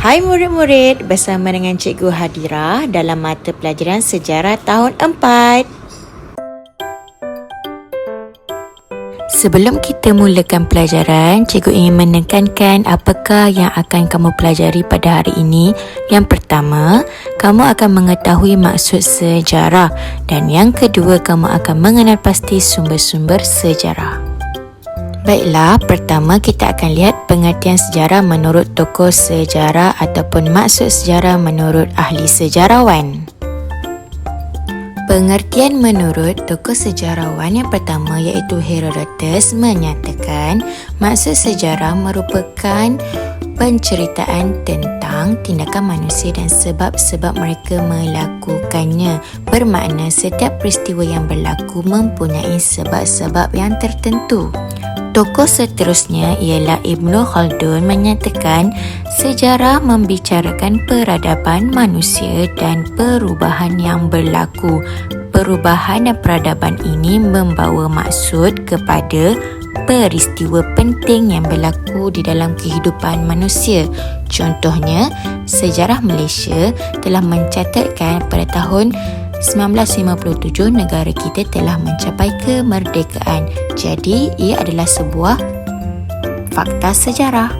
Hai murid-murid, bersama dengan Cikgu Hadira dalam mata pelajaran sejarah tahun 4. Sebelum kita mulakan pelajaran, Cikgu ingin menekankan apakah yang akan kamu pelajari pada hari ini. Yang pertama, kamu akan mengetahui maksud sejarah, dan yang kedua, kamu akan mengenal pasti sumber-sumber sejarah. Baiklah, pertama kita akan lihat pengertian sejarah menurut tokoh sejarah ataupun maksud sejarah menurut ahli sejarawan. Pengertian menurut tokoh sejarawan yang pertama iaitu Herodotus menyatakan maksud sejarah merupakan penceritaan tentang tindakan manusia dan sebab-sebab mereka melakukannya. Bermakna setiap peristiwa yang berlaku mempunyai sebab-sebab yang tertentu. Tokoh seterusnya ialah Ibnu Khaldun menyatakan sejarah membicarakan peradaban manusia dan perubahan yang berlaku. Perubahan dan peradaban ini membawa maksud kepada peristiwa penting yang berlaku di dalam kehidupan manusia. Contohnya, sejarah Malaysia telah mencatatkan pada tahun 1957 negara kita telah mencapai kemerdekaan. Jadi, ia adalah sebuah fakta sejarah.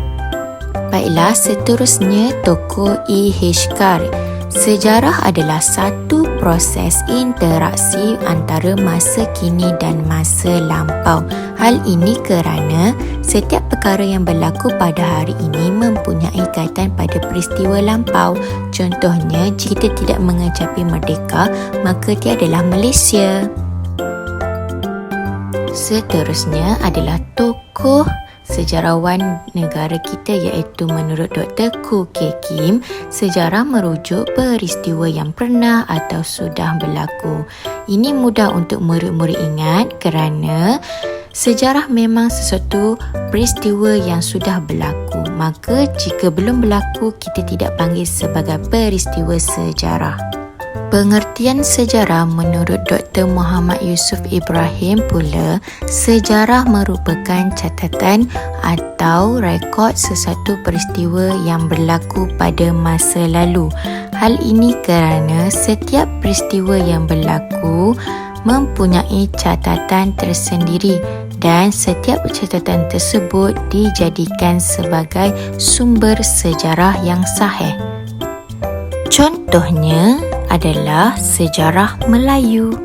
Baiklah, seterusnya tokoh E.H. Carr. Sejarah adalah satu proses interaksi antara masa kini dan masa lampau. Hal ini kerana setiap perkara yang berlaku pada hari ini mempunyai kaitan pada peristiwa lampau. Contohnya, jika kita tidak mengecapi merdeka, maka tiadalah Malaysia. Seterusnya adalah tokoh sejarawan negara kita iaitu menurut Dr. Khoo Kay Kim, sejarah merujuk peristiwa yang pernah atau sudah berlaku. Ini mudah untuk murid-murid ingat kerana sejarah memang sesuatu peristiwa yang sudah berlaku. Maka jika belum berlaku, kita tidak panggil sebagai peristiwa sejarah. Pengertian sejarah menurut Dr. Muhammad Yusuf Ibrahim pula, sejarah merupakan catatan atau rekod sesuatu peristiwa yang berlaku pada masa lalu. Hal ini kerana setiap peristiwa yang berlaku mempunyai catatan tersendiri dan setiap catatan tersebut dijadikan sebagai sumber sejarah yang sahih. Contohnya adalah sejarah Melayu.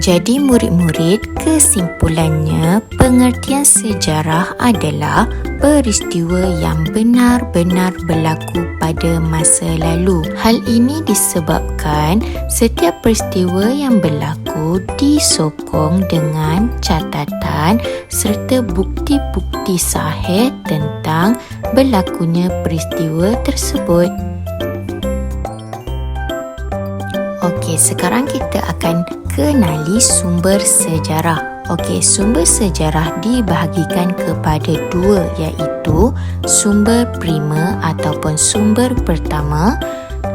Jadi murid-murid, kesimpulannya pengertian sejarah adalah peristiwa yang benar-benar berlaku pada masa lalu. Hal ini disebabkan setiap peristiwa yang berlaku disokong dengan catatan serta bukti-bukti sahih tentang berlakunya peristiwa tersebut. Okey, sekarang kita akan kenali sumber sejarah. Okey, sumber sejarah dibahagikan kepada dua iaitu sumber prima ataupun sumber pertama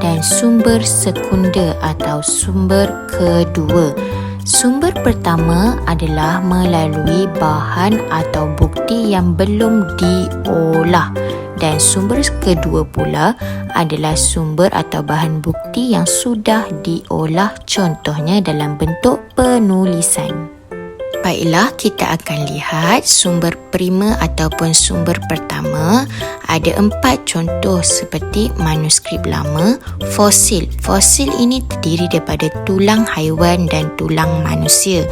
dan sumber sekunder atau sumber kedua. Sumber pertama adalah melalui bahan atau bukti yang belum diolah. Dan sumber kedua pula adalah sumber atau bahan bukti yang sudah diolah, contohnya dalam bentuk penulisan. Baiklah, kita akan lihat sumber prima ataupun sumber pertama. Ada 4 contoh seperti manuskrip lama, fosil. Fosil ini terdiri daripada tulang haiwan dan tulang manusia.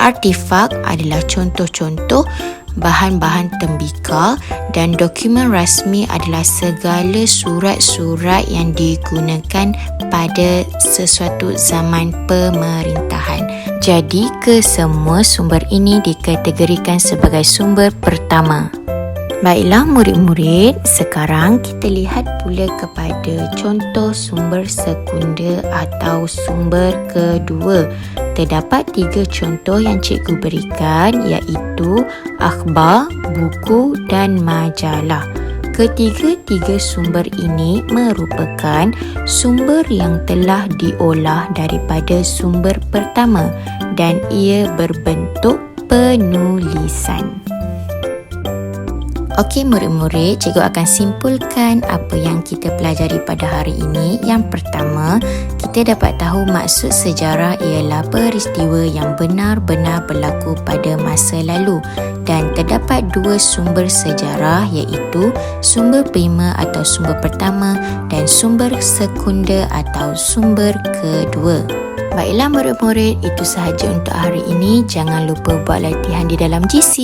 Artifak adalah contoh-contoh bahan-bahan tembikar dan dokumen rasmi adalah segala surat-surat yang digunakan pada sesuatu zaman pemerintahan. Jadi, kesemua sumber ini dikategorikan sebagai sumber pertama. Baiklah murid-murid, sekarang kita lihat pula kepada contoh sumber sekunder atau sumber kedua. Terdapat 3 contoh yang cikgu berikan iaitu akhbar, buku dan majalah. Ketiga-tiga sumber ini merupakan sumber yang telah diolah daripada sumber pertama dan ia berbentuk penulisan. Okey murid-murid, cikgu akan simpulkan apa yang kita pelajari pada hari ini. Yang pertama, kita dapat tahu maksud sejarah ialah peristiwa yang benar-benar berlaku pada masa lalu dan terdapat dua sumber sejarah iaitu sumber prima atau sumber pertama dan sumber sekunder atau sumber kedua. Baiklah murid-murid, itu sahaja untuk hari ini. Jangan lupa buat latihan di dalam GC.